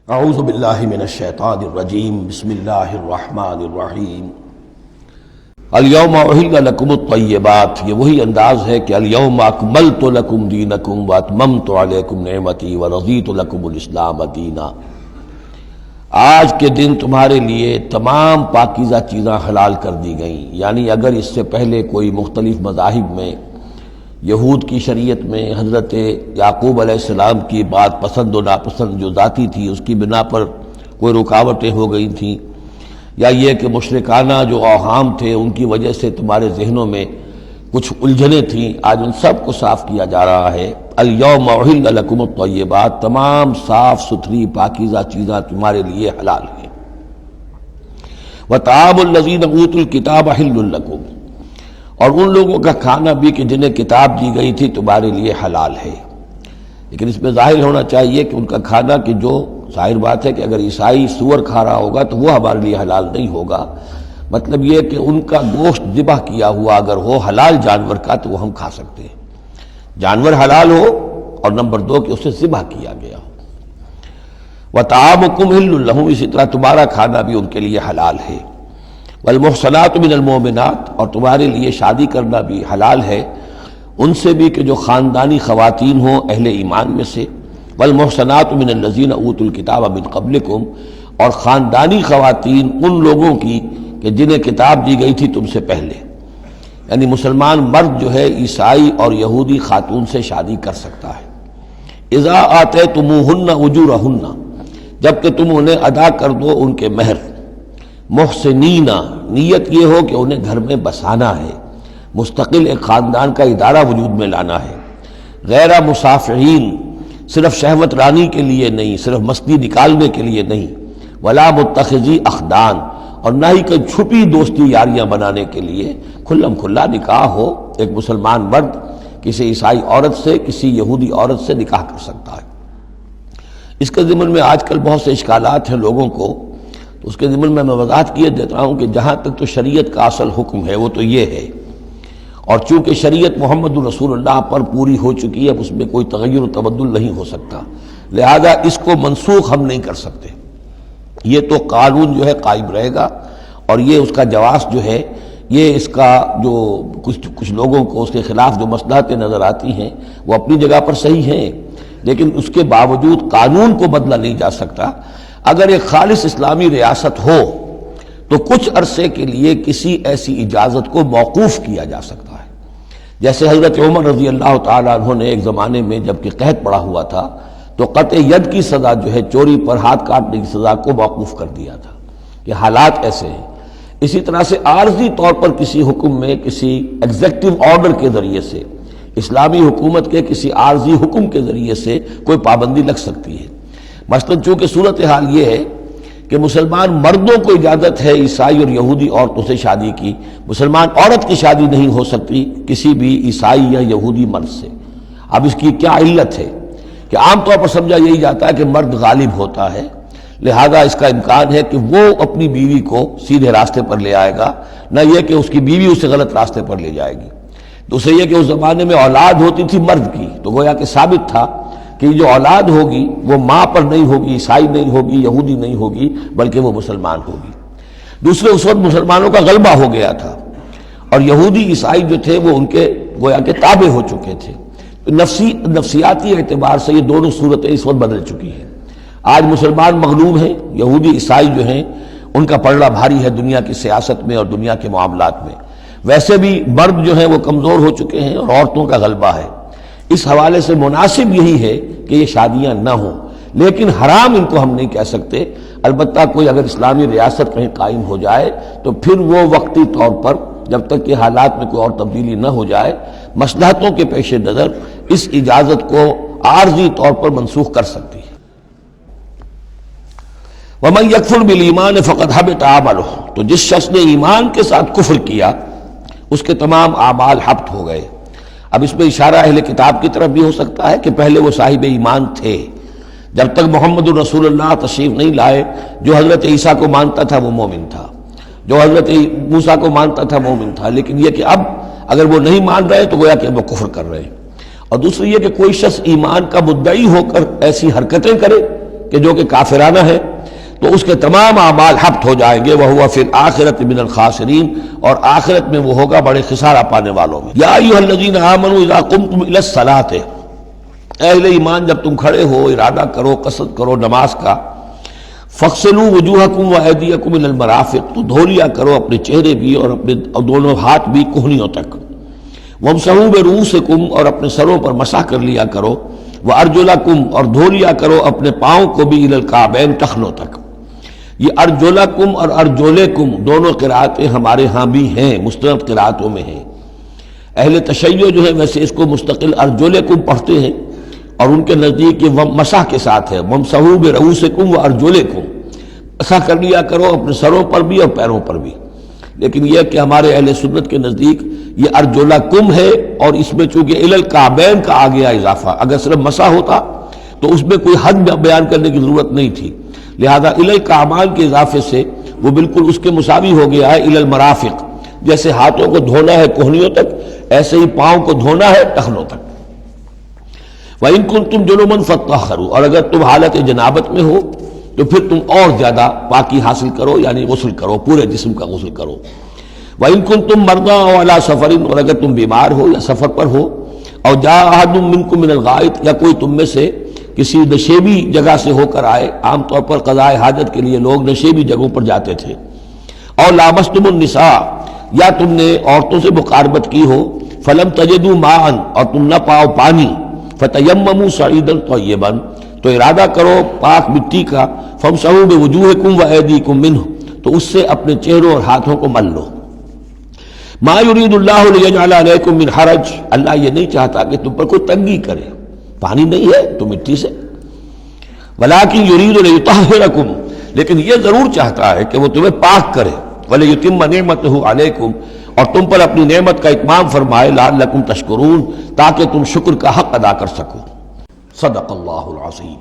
اعوذ باللہ من الشیطان الرجیم بسم اللہ الرحمن الرحیم الیوم احل لکم الطیبات۔ یہ وہی انداز ہے کہ الیوم اکملت لکم دینکم واتممت علیکم نعمتی ورضیت لکم الاسلام دینا۔ آج کے دن تمہارے لیے تمام پاکیزہ چیزاں حلال کر دی گئیں، یعنی اگر اس سے پہلے کوئی مختلف مذاہب میں، یہود کی شریعت میں حضرت یعقوب علیہ السلام کی بات پسند و ناپسند جو ذاتی تھی اس کی بنا پر کوئی رکاوٹیں ہو گئی تھیں، یا یہ کہ مشرکانہ جو اوہام تھے ان کی وجہ سے تمہارے ذہنوں میں کچھ الجھنیں تھیں، آج ان سب کو صاف کیا جا رہا ہے۔ الیوم احل لکم الطیبات، تمام صاف ستھری پاکیزہ چیزاں تمہارے لیے حلال ہیں۔ وطعام الذین اوتوا الکتاب حل لکم، اور ان لوگوں کا کھانا بھی کہ جنہیں کتاب دی گئی تھی تمہارے لیے حلال ہے۔ لیکن اس میں ظاہر ہونا چاہیے کہ ان کا کھانا کہ جو ظاہر بات ہے کہ اگر عیسائی سور کھا رہا ہوگا تو وہ ہمارے لیے حلال نہیں ہوگا، مطلب یہ کہ ان کا گوشت ذبح کیا ہوا اگر ہو حلال جانور کا تو وہ ہم کھا سکتے ہیں، جانور حلال ہو، اور نمبر دو کہ اسے ذبح کیا گیا ہو۔ وطعامکم حل لہم، اسی طرح تمہارا کھانا بھی ان کے لیے حلال ہے۔ والمحصنات من المؤمنات، اور تمہارے لیے شادی کرنا بھی حلال ہے ان سے بھی کہ جو خاندانی خواتین ہوں اہل ایمان میں سے۔ والمحصنات من الذین اوتوا الکتاب من قبلکم، اور خاندانی خواتین ان لوگوں کی کہ جنہیں کتاب دی گئی تھی تم سے پہلے، یعنی مسلمان مرد جو ہے عیسائی اور یہودی خاتون سے شادی کر سکتا ہے۔ اذا آتیتموہن اجورہن، جب کہ تم انہیں ادا کر دو ان کے مہر۔ محسنین، نیت یہ ہو کہ انہیں گھر میں بسانا ہے، مستقل ایک خاندان کا ادارہ وجود میں لانا ہے۔ غیر مسافحین، صرف شہوت رانی کے لیے نہیں، صرف مستی نکالنے کے لیے نہیں۔ ولا متخذی اخدان، اور نہ ہی کوئی چھپی دوستی یاریاں بنانے کے لیے، کھلم کھلا نکاح ہو، ایک مسلمان مرد کسی عیسائی عورت سے، کسی یہودی عورت سے نکاح کر سکتا ہے۔ اس کے ضمن میں آج کل بہت سے اشکالات ہیں لوگوں کو، تو اس کے ضمن میں وضاحت کیے دیتا ہوں کہ جہاں تک تو شریعت کا اصل حکم ہے وہ تو یہ ہے، اور چونکہ شریعت محمد رسول اللہ پر پوری ہو چکی ہے، اب اس میں کوئی تغیر و تبدل نہیں ہو سکتا، لہذا اس کو منسوخ ہم نہیں کر سکتے۔ یہ تو قانون جو ہے قائم رہے گا، اور یہ اس کا جواز جو ہے، یہ اس کا جو کچھ لوگوں کو اس کے خلاف جو مصلحتیں نظر آتی ہیں وہ اپنی جگہ پر صحیح ہیں، لیکن اس کے باوجود قانون کو بدلا نہیں جا سکتا۔ اگر ایک خالص اسلامی ریاست ہو تو کچھ عرصے کے لیے کسی ایسی اجازت کو موقوف کیا جا سکتا ہے، جیسے حضرت عمر رضی اللہ تعالیٰ عنہ نے ایک زمانے میں جب کہ قحط پڑا ہوا تھا تو قطع ید کی سزا جو ہے، چوری پر ہاتھ کاٹنے کی سزا کو موقوف کر دیا تھا کہ حالات ایسے ہیں۔ اسی طرح سے عارضی طور پر کسی حکم میں، کسی ایگزیکٹو آرڈر کے ذریعے سے، اسلامی حکومت کے کسی عارضی حکم کے ذریعے سے کوئی پابندی لگ سکتی ہے۔ مثلاً چونکہ صورتحال یہ ہے کہ مسلمان مردوں کو اجازت ہے عیسائی اور یہودی عورتوں سے شادی کی، مسلمان عورت کی شادی نہیں ہو سکتی کسی بھی عیسائی یا یہودی مرد سے۔ اب اس کی کیا علت ہے کہ عام طور پر سمجھا یہی جاتا ہے کہ مرد غالب ہوتا ہے، لہذا اس کا امکان ہے کہ وہ اپنی بیوی کو سیدھے راستے پر لے آئے گا، نہ یہ کہ اس کی بیوی اسے غلط راستے پر لے جائے گی۔ دوسرے یہ کہ اس زمانے میں اولاد ہوتی تھی مرد کی، تو گویا کہ ثابت تھا کہ جو اولاد ہوگی وہ ماں پر نہیں ہوگی، عیسائی نہیں ہوگی، یہودی نہیں ہوگی، بلکہ وہ مسلمان ہوگی۔ دوسرے اس وقت مسلمانوں کا غلبہ ہو گیا تھا، اور یہودی عیسائی جو تھے وہ ان کے گویا کہ تابع ہو چکے تھے۔ نفسیاتی اعتبار سے یہ دونوں صورتیں اس وقت بدل چکی ہیں۔ آج مسلمان مغلوب ہیں، یہودی عیسائی جو ہیں ان کا پلڑا بھاری ہے دنیا کی سیاست میں اور دنیا کے معاملات میں۔ ویسے بھی مرد جو ہیں وہ کمزور ہو چکے ہیں اور عورتوں کا غلبہ ہے۔ اس حوالے سے مناسب یہی ہے کہ یہ شادیاں نہ ہوں، لیکن حرام ان کو ہم نہیں کہہ سکتے۔ البتہ کوئی اگر اسلامی ریاست کہیں قائم ہو جائے تو پھر وہ وقتی طور پر، جب تک کہ حالات میں کوئی اور تبدیلی نہ ہو جائے، مصلحتوں کے پیش نظر اس اجازت کو عارضی طور پر منسوخ کر سکتی ہے۔ وَمَن يَكْفُرْ بِالْإِيمَانِ فَقَدْ حَبِطَ عَمَلُهُ، تو جس شخص نے ایمان کے ساتھ کفر کیا اس کے تمام اعمال حبط ہو گئے۔ اب اس میں اشارہ اہل کتاب کی طرف بھی ہو سکتا ہے کہ پہلے وہ صاحب ایمان تھے، جب تک محمد الرسول اللہ تشریف نہیں لائے، جو حضرت عیسیٰ کو مانتا تھا وہ مومن تھا، جو حضرت موسیٰ کو مانتا تھا مومن تھا، لیکن یہ کہ اب اگر وہ نہیں مان رہے تو گویا کہ وہ کفر کر رہے ہیں۔ اور دوسری یہ کہ کوئی شخص ایمان کا مدعی ہو کر ایسی حرکتیں کرے کہ جو کہ کافرانہ ہے، تو اس کے تمام اعمال حبط ہو جائیں گے، وَهُوَ فِي الْآخِرَةِ مِنَ الْخَاسِرِينَ، اور آخرت میں وہ ہوگا بڑے خسارہ پانے والوں میں۔ یا ایھا الذین آمنوا اذا قمتم الی الصلاۃ، اہل ایمان جب تم کھڑے ہو، ارادہ کرو، قصد کرو نماز کا، فاغسلوا وجوہکم وایدیکم الی المرافق، تو دھو لیا کرو اپنے چہرے بھی اور اپنے دونوں ہاتھ بھی کہنیوں تک، وامسحوا برؤوسکم، اور اپنے سروں پر مسح کر لیا کرو، وارجلکم، اور دھو لیا کرو اپنے پاؤں کو بھی الی الکعبین، ٹخنوں تک۔ یہ ارجلکم اور ارجلکم دونوں قرأتیں ہمارے ہاں بھی ہیں، مستند قرأتوں میں ہیں۔ اہل تشیع جو ہے ویسے اس کو مستقل ارجلکم پڑھتے ہیں، اور ان کے نزدیک یہ مسح کے ساتھ ہے، وامسحوا برؤوسکم وارجلکم، مسح کر لیا کرو اپنے سروں پر بھی اور پیروں پر بھی۔ لیکن یہ کہ ہمارے اہل سنت کے نزدیک یہ ارجلکم ہے، اور اس میں چونکہ الی الکعبین کا آ گیا اضافہ، اگر صرف مسح ہوتا تو اس میں کوئی حد بیان کرنے کی ضرورت نہیں تھی، لہذا الی الکعبین کے اضافے سے وہ بالکل اس کے مساوی ہو گیا ہے الی المرافق، جیسے ہاتھوں کو دھونا ہے کہنیوں تک، ایسے ہی پاؤں کو دھونا ہے ٹخنوں تک۔ وَإِن كُنتُمْ جُنُبًا فَاطَّهَّرُوا، اور اگر تم حالت جنابت میں ہو تو پھر تم اور زیادہ پاکی حاصل کرو، یعنی غسل کرو، پورے جسم کا غسل کرو۔ وَإِن كُنتُمْ مَرْضَىٰ أَوْ عَلَىٰ سَفَرٍ، اور اگر تم بیمار ہو یا سفر پر ہو، اور جاء أَحَدٌ مِّنكُم مِّنَ الْغَائِطِ، یا کوئی تم میں سے کسی نشیبی جگہ سے ہو کر آئے، عام طور پر قضاء حاجت کے لیے لوگ نشیبی جگہوں پر جاتے تھے، اور لامستم النساء، یا تم نے عورتوں سے مقاربت کی ہو، فلم تجدوا ماء، اور تم نہ پاؤ پانی، فتیمموا صعیدا طیبا، تو ارادہ کرو پاک مٹی کا، فامسحوا بوجوہکم وایدیکم منہ، تو اس سے اپنے چہروں اور ہاتھوں کو مل لو۔ ما یرید اللہ لیجعل علیکم من حرج، اللہ یہ نہیں چاہتا کہ تم پر کوئی تنگی کرے، پانی نہیں ہے تو مٹی سے، ولکن یرید لیطہرکم، لیکن یہ ضرور چاہتا ہے کہ وہ تمہیں پاک کرے، ولیتم نعمتہ علیکم، اور تم پر اپنی نعمت کا اتمام فرمائے، لعلکم تشکرون، تاکہ تم شکر کا حق ادا کر سکو۔ صدق اللہ العظیم۔